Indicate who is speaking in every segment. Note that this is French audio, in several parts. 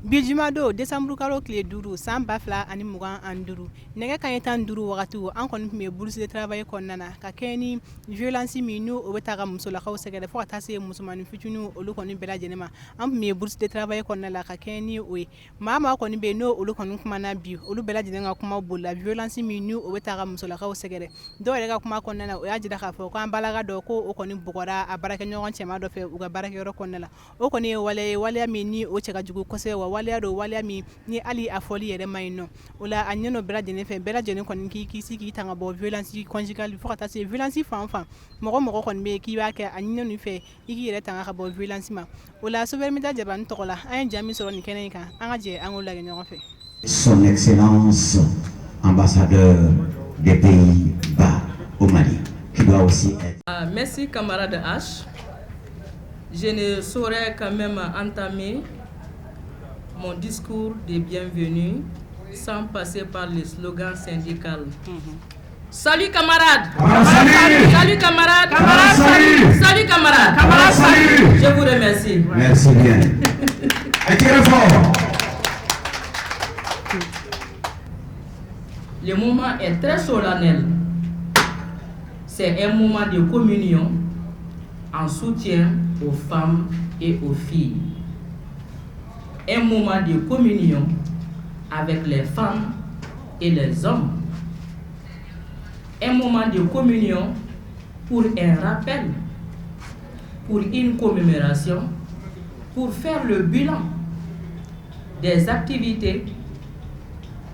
Speaker 1: Bijimado décembre kalo kile 5 san 2025 nɛgɛ kaɲɛ 15 wagati an kɔni tun bɛ bourse de travail kɔnɔna na ka kɛ ni violence min n'u o bɛ taa ka musolakaw sɛgɛrɛ fo ka taa se musomanin fitiniw olu kɔni bɛɛ lajɛlen ma an tun bɛ bourse de travail kɔnɔna la ka kɛ ni o ye maa kɔni bɛ n'o olu kɔni kumana bi olu bɛɛ lajɛlen ka kuma bolila violence min n'u o bɛ taa ka musolakaw sɛgɛrɛ dɔw yɛrɛ ka kuma kɔnɔna na o y'a jira k'a fɔ k'an balaga dɔ ko o kɔni bugɔra a baarakɛɲɔgɔn cɛman dɔ fɛ u ka baarakɛyɔrɔ kɔnɔna la o kɔni ye waleya min ni o cɛ ka jugu kosɛbɛ wa waleya min ni hali a fɔli yɛrɛ ma ɲi nɔ o la a ɲɛn'o bɛɛ lajɛlen fɛ bɛɛ lajɛlen kɔni k'i kisi k'i tanga bɔ violence conjugale fo ka taa se violence fan mɔgɔ kɔni bɛ k'i b'a kɛ a ɲinɛni fɛ i k'i yɛrɛ tanga ka bɔ violence ma o la Souveraineté Jabani tɔgɔ la an ye jaa min sɔrɔ nin kɛnɛ in kan an ka jɛ an k'o lajɛ ɲɔgɔn fɛ.
Speaker 2: Son Excellence ambassadeur des Pays-Bas au Mali qui doit aussi être.
Speaker 3: Merci camarade H. Je ne saurais quand même entamer mon discours de bienvenue sans passer par le slogan syndical. Salut camarades! Salut camarades! Salut camarades! Salut! Je vous remercie.
Speaker 2: Merci bien. Et très fort.
Speaker 3: Le moment est très solennel. C'est un moment de communion en soutien aux femmes et aux filles. Un moment de communion avec les femmes et les hommes. Un moment de communion pour un rappel, pour une commémoration, pour faire le bilan des activités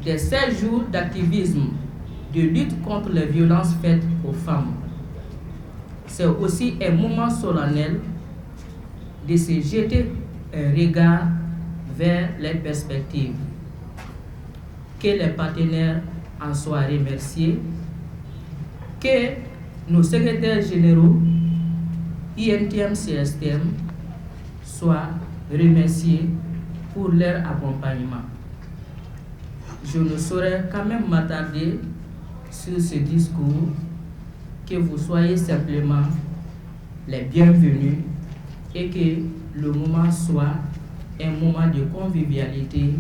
Speaker 3: des 16 jours d'activisme de lutte contre les violences faites aux femmes. C'est aussi un moment solennel de se jeter un regard vers les perspectives. Que les partenaires en soient remerciés, que nos secrétaires généraux INTM CSTM soient remerciés pour leur accompagnement. Je ne saurais quand même m'attarder sur ce discours, que vous soyez simplement les bienvenus et que le moment soit un moment de convivialité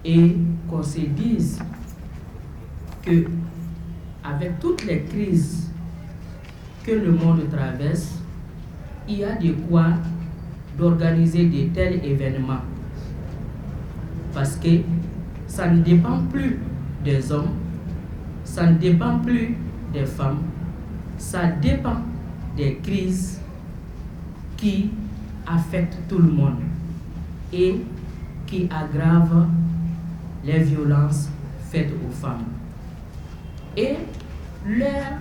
Speaker 3: et qu'on se dise que avec toutes les crises que le monde traverse, il y a de quoi d'organiser de tels événements. Parce que ça ne dépend plus des hommes, ça ne dépend plus des femmes, ça dépend des crises qui affectent tout le monde et qui aggravent les violences faites aux femmes. Et l'heure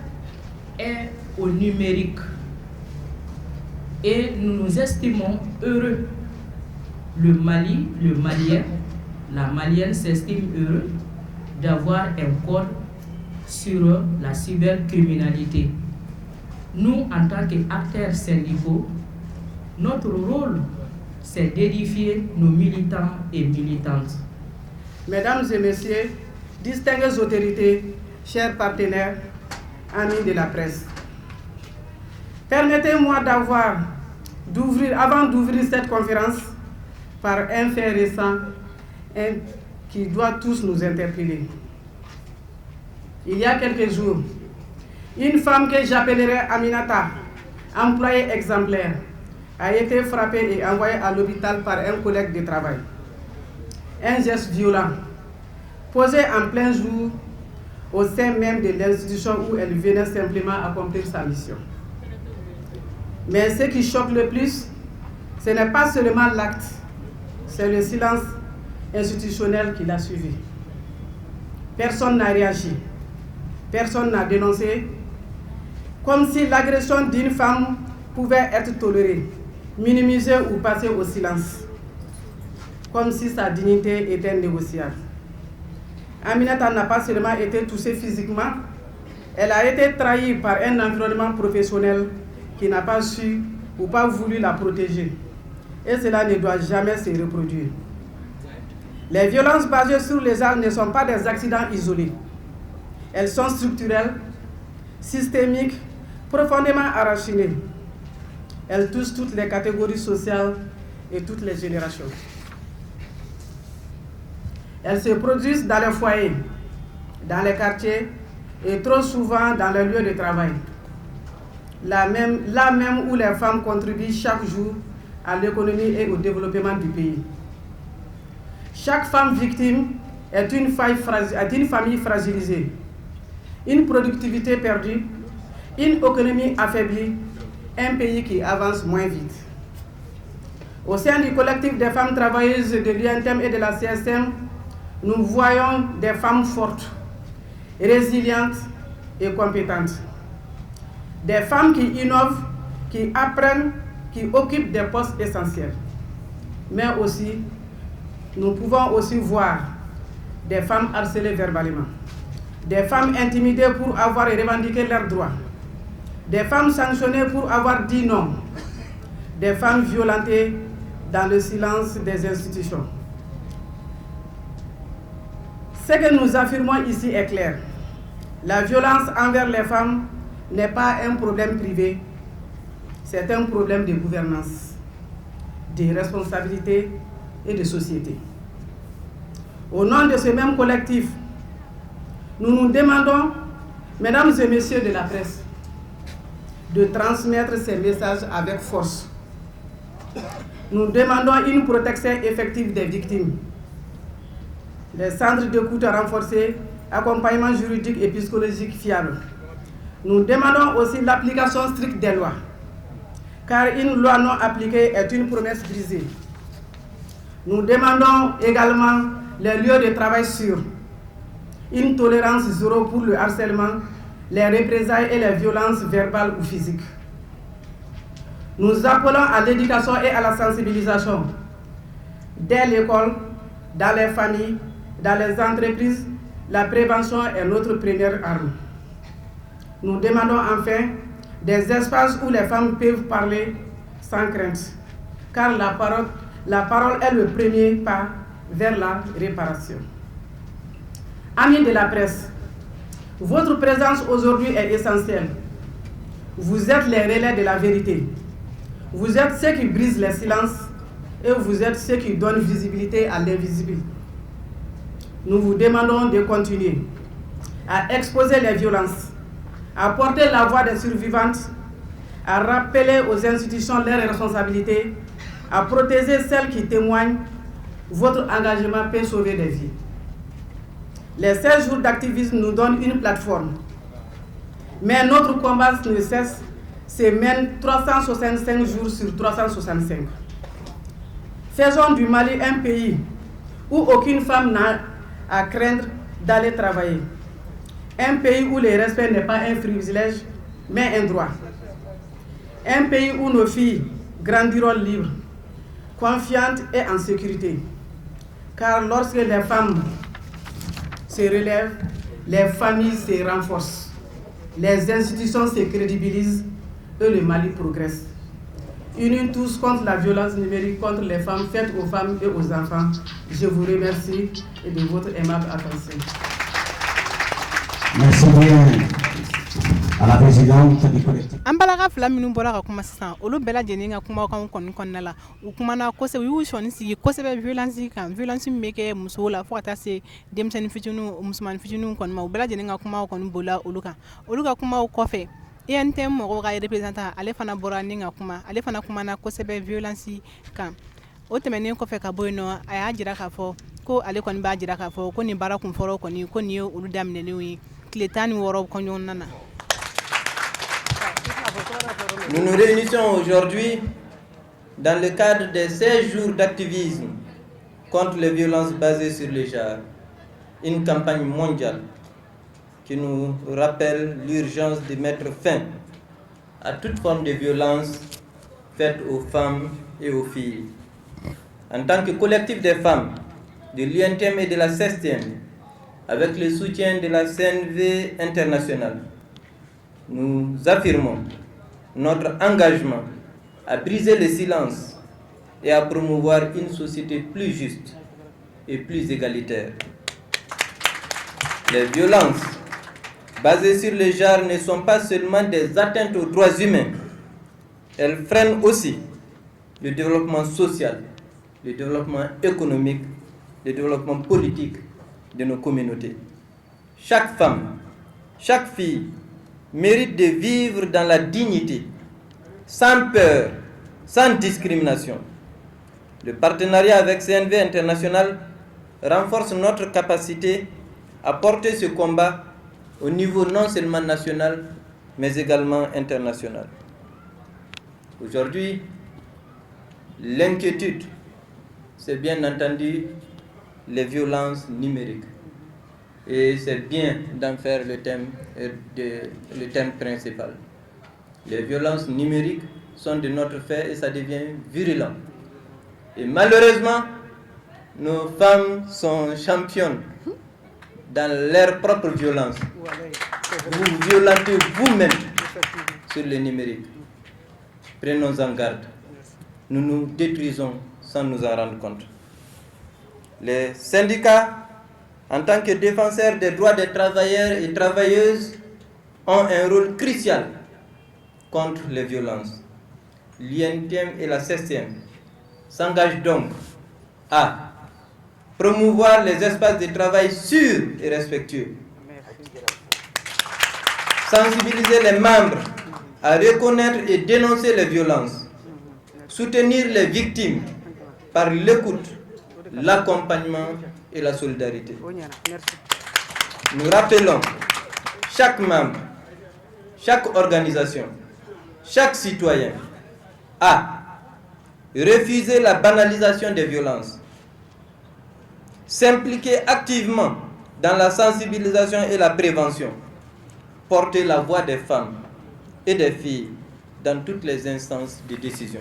Speaker 3: est au numérique. Et nous nous estimons heureux. Le Mali, le Malien, la Malienne s'estime heureux d'avoir un code sur la cybercriminalité. Nous, en tant qu'acteurs syndicaux, notre rôle, c'est d'édifier nos militants et militantes.
Speaker 4: Mesdames et messieurs, distinguées autorités, chers partenaires, amis de la presse, permettez-moi avant d'ouvrir cette conférence, par un fait récent qui doit tous nous interpeller. Il y a quelques jours, une femme que j'appellerai Aminata, employée exemplaire, a été frappée et envoyée à l'hôpital par un collègue de travail. Un geste violent, posé en plein jour au sein même de l'institution où elle venait simplement accomplir sa mission. Mais ce qui choque le plus, ce n'est pas seulement l'acte, c'est le silence institutionnel qui l'a suivi. Personne n'a réagi, personne n'a dénoncé, comme si l'agression d'une femme pouvait être tolérée, minimisée ou passée au silence, comme si sa dignité était négociable. Aminata n'a pas seulement été touchée physiquement, elle a été trahie par un environnement professionnel qui n'a pas su ou pas voulu la protéger. Et cela ne doit jamais se reproduire. Les violences basées sur les armes ne sont pas des accidents isolés. Elles sont structurelles, systémiques, profondément enracinées. Elles touchent toutes les catégories sociales et toutes les générations. Elles se produisent dans les foyers, dans les quartiers et trop souvent dans les lieux de travail. Là même où les femmes contribuent chaque jour à l'économie et au développement du pays. Chaque femme victime est une famille fragilisée, une productivité perdue, une économie affaiblie, un pays qui avance moins vite. Au sein du collectif des femmes travailleuses de l'UNTEM et de la CSM, nous voyons des femmes fortes, résilientes et compétentes. Des femmes qui innovent, qui apprennent, qui occupent des postes essentiels. Mais aussi, nous pouvons aussi voir des femmes harcelées verbalement, des femmes intimidées pour avoir revendiqué leurs droits, des femmes sanctionnées pour avoir dit non, des femmes violentées dans le silence des institutions. Ce que nous affirmons ici est clair. La violence envers les femmes n'est pas un problème privé, c'est un problème de gouvernance, de responsabilité et de société. Au nom de ce même collectif, nous nous demandons, mesdames et messieurs de la presse, de transmettre ces messages avec force. Nous demandons une protection effective des victimes, des centres d'écoute renforcés, accompagnement juridique et psychologique fiable. Nous demandons aussi l'application stricte des lois, car une loi non appliquée est une promesse brisée. Nous demandons également les lieux de travail sûrs, une tolérance zéro pour le harcèlement, les représailles et les violences verbales ou physiques. Nous appelons à l'éducation et à la sensibilisation, dès l'école, dans les familles, dans les entreprises. La prévention est notre première arme. Nous demandons enfin des espaces où les femmes peuvent parler sans crainte, car la parole est le premier pas vers la réparation. Amis de la presse, votre présence aujourd'hui est essentielle. Vous êtes les relais de la vérité. Vous êtes ceux qui brisent les silences et vous êtes ceux qui donnent visibilité à l'invisible. Nous vous demandons de continuer à exposer les violences, à porter la voix des survivantes, à rappeler aux institutions leurs responsabilités, à protéger celles qui témoignent. Votre engagement peut sauver des vies. Les 16 jours d'activisme nous donnent une plateforme. Mais notre combat ne cesse, se mène 365 jours sur 365. Faisons du Mali un pays où aucune femme n'a à craindre d'aller travailler. Un pays où le respect n'est pas un privilège, mais un droit. Un pays où nos filles grandiront libres, confiantes et en sécurité. Car lorsque les femmes se relèvent, les familles se renforcent, les institutions se crédibilisent et le Mali progresse. Unis tous contre la violence numérique contre les femmes faites aux femmes et aux enfants. Je vous remercie et de votre aimable attention.
Speaker 2: Merci bien à la présidente du collectif.
Speaker 1: An balaga fila minnu bɔra ka kuma sisan olu bɛɛ lajɛlen ka kumakan kɔni kɔnɔna la u kumana kosɛbɛ u y'u sɔnni sigi kosɛbɛ violence kan violence min bɛ kɛ musow la fo ka taa se denmisɛnnin fitininw musomanin fitininw kɔni ma u bɛɛ lajɛlen ka kumaw kɔni bolila olu ka kumaw kɔfɛ ENTM mɔgɔw ka représentant ale fana bɔra ni ka kuma ale fana kumana kosɛbɛ violence kan o tɛmɛnen kɔfɛ ka bɔ yen nɔ a y'a jira k'a fɔ ko ale kɔni b'a jira k'a fɔ ko nin baara kun fɔlɔ kɔni ko nin ye olu daminɛlenw ye tile 16 kɔɲɔna na.
Speaker 5: Nous nous réunissons aujourd'hui dans le cadre des 16 jours d'activisme contre les violences basées sur le genre, une campagne mondiale qui nous rappelle l'urgence de mettre fin à toute forme de violence faite aux femmes et aux filles. En tant que collectif des femmes de l'UNTM et de la CESTM, avec le soutien de la CNV internationale, nous affirmons notre engagement à briser le silence et à promouvoir une société plus juste et plus égalitaire. Les violences basées sur le genre ne sont pas seulement des atteintes aux droits humains, elles freinent aussi le développement social, le développement économique le développement politique de nos communautés. Chaque femme, chaque fille mérite de vivre dans la dignité, sans peur, sans discrimination. Le partenariat avec CNV International renforce notre capacité à porter ce combat au niveau non seulement national, mais également international. Aujourd'hui, l'inquiétude, c'est bien entendu les violences numériques. Et c'est bien d'en faire le thème principal. Les violences numériques sont de notre fait et ça devient virulent. Et malheureusement, nos femmes sont championnes dans leur propre violence. Vous vous violentez vous-même sur le numérique. Prenons-en garde. Nous nous détruisons sans nous en rendre compte. Les syndicats, en tant que défenseurs des droits des travailleurs et travailleuses, ont un rôle crucial contre les violences. L'INTM et la CSTM s'engagent donc à promouvoir les espaces de travail sûrs et respectueux, sensibiliser les membres à reconnaître et dénoncer les violences, soutenir les victimes par l'écoute, l'accompagnement et la solidarité. Nous rappelons chaque membre, chaque organisation, chaque citoyen à refuser la banalisation des violences, s'impliquer activement dans la sensibilisation et la prévention, porter la voix des femmes et des filles dans toutes les instances de décision.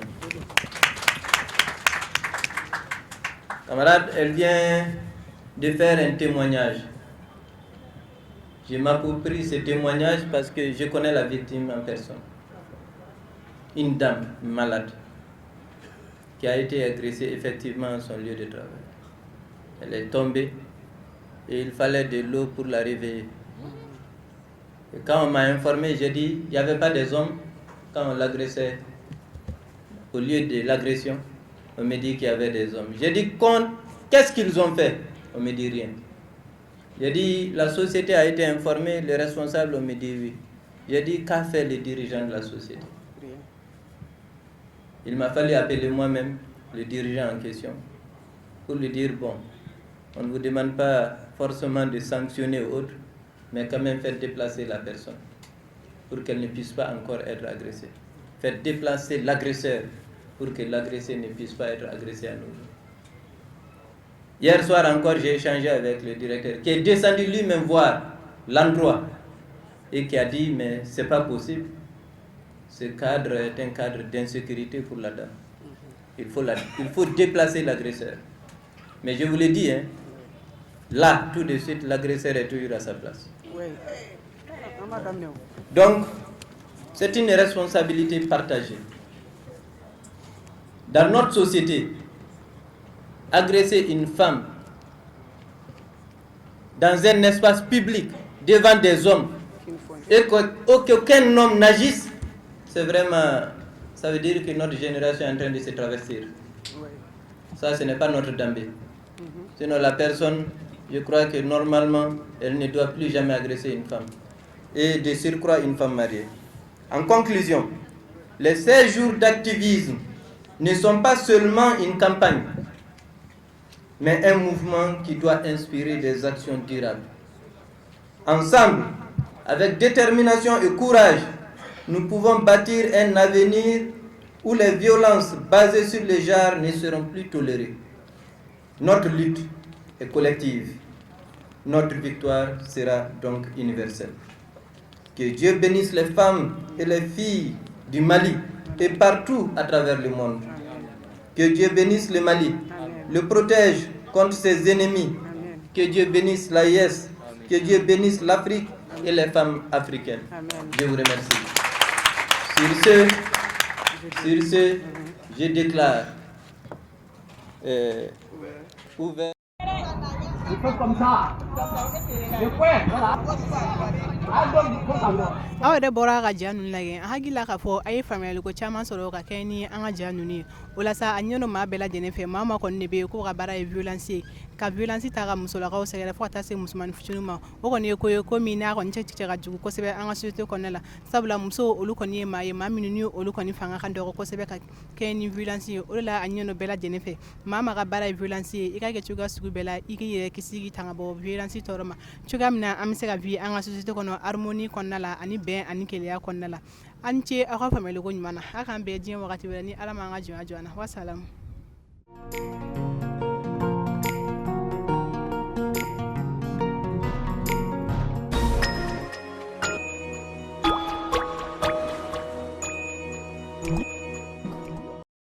Speaker 5: Camarade, elle vient de faire un témoignage. Je m'approprie ce témoignage parce que je connais la victime en personne. Une dame malade qui a été agressée effectivement à son lieu de travail. Elle est tombée et il fallait de l'eau pour la réveiller. Et quand on m'a informé, j'ai dit il n'y avait pas des hommes quand on l'agressait. Au lieu de l'agression, on me dit qu'il y avait des hommes. J'ai dit qu'est-ce qu'ils ont fait? On me dit rien. J'ai dit la société a été informée, les responsables, on me dit oui. J'ai dit qu'a fait les dirigeants de la société? Il m'a fallu appeler moi-même le dirigeant en question pour lui dire bon, on ne vous demande pas forcément de sanctionner ou autre, mais quand même faites déplacer la personne pour qu'elle ne puisse pas encore être agressée. Faites déplacer l'agresseur pour que l'agressé ne puisse pas être agressé à nouveau. Hier soir encore, j'ai échangé avec le directeur qui est descendu lui-même voir l'endroit et qui a dit mais c'est pas possible. Ce cadre est un cadre d'insécurité pour la dame. Il faut déplacer l'agresseur. Mais je vous l'ai dit, hein, là, tout de suite, l'agresseur est toujours à sa place. Donc, c'est une responsabilité partagée. Dans notre société, agresser une femme dans un espace public, devant des hommes, et qu'aucun homme n'agisse, c'est vraiment, ça veut dire que notre génération est en train de se travestir. Ça, ce n'est pas notre dambé. Sinon, la personne, je crois que normalement, elle ne doit plus jamais agresser une femme. Et de surcroît, une femme mariée. En conclusion, les 16 jours d'activisme ne sont pas seulement une campagne, mais un mouvement qui doit inspirer des actions durables. Ensemble, avec détermination et courage, nous pouvons bâtir un avenir où les violences basées sur le genre ne seront plus tolérées. Notre lutte est collective. Notre victoire sera donc universelle. Que Dieu bénisse les femmes et les filles du Mali et partout à travers le monde. Que Dieu bénisse le Mali, le protège contre ses ennemis. Que Dieu bénisse l'AIS, que Dieu bénisse l'Afrique et les femmes africaines. Je vous remercie. Sur ce, je déclare ouvert.
Speaker 6: Il faut comme ça. Je fais, voilà.
Speaker 1: aw yɛrɛ bɔra ka ja ninnu lajɛ an hakili la k'a fɔ a ye faamuyali ko caman sɔrɔ ka kɛ ni an ka ja ninnu ye o la sa a ɲɛna maa bɛɛ lajɛlen fɛ maa ma kɔni de bɛ yen k'o ka baara ye violence ye ka violence ta ka musolakaw sɛgɛrɛ fo ka taa se musomanin fitininw ma o kɔni ye ko ye ko min n'a kɔni cɛ ka jugu kosɛbɛ an ka société kɔnɔna la sabula muso olu kɔni ye maa ye maa minnu ni olu kɔni fanga ka dɔgɔ kosɛbɛ ka kɛ ni violence ye o de la a ɲɛna bɛɛ lajɛlen fɛ maa ma ka baara ye violence ye i ka kɛ cogoya sugu bɛɛ la i k'i yɛrɛ kisi k'i tanga bɔ violence tɔɔrɔ ma cogoya min na an bɛ se ka vi an ka société kɔnɔ harmonie kɔnɔna la ani bɛn ani kelenya kɔnɔna la an ce aw ka faamuyali ko ɲuman na a k'an bɛn diɲɛ wagati wɛrɛ ni ala m'an ka jɔnya jɔ an na wasalamu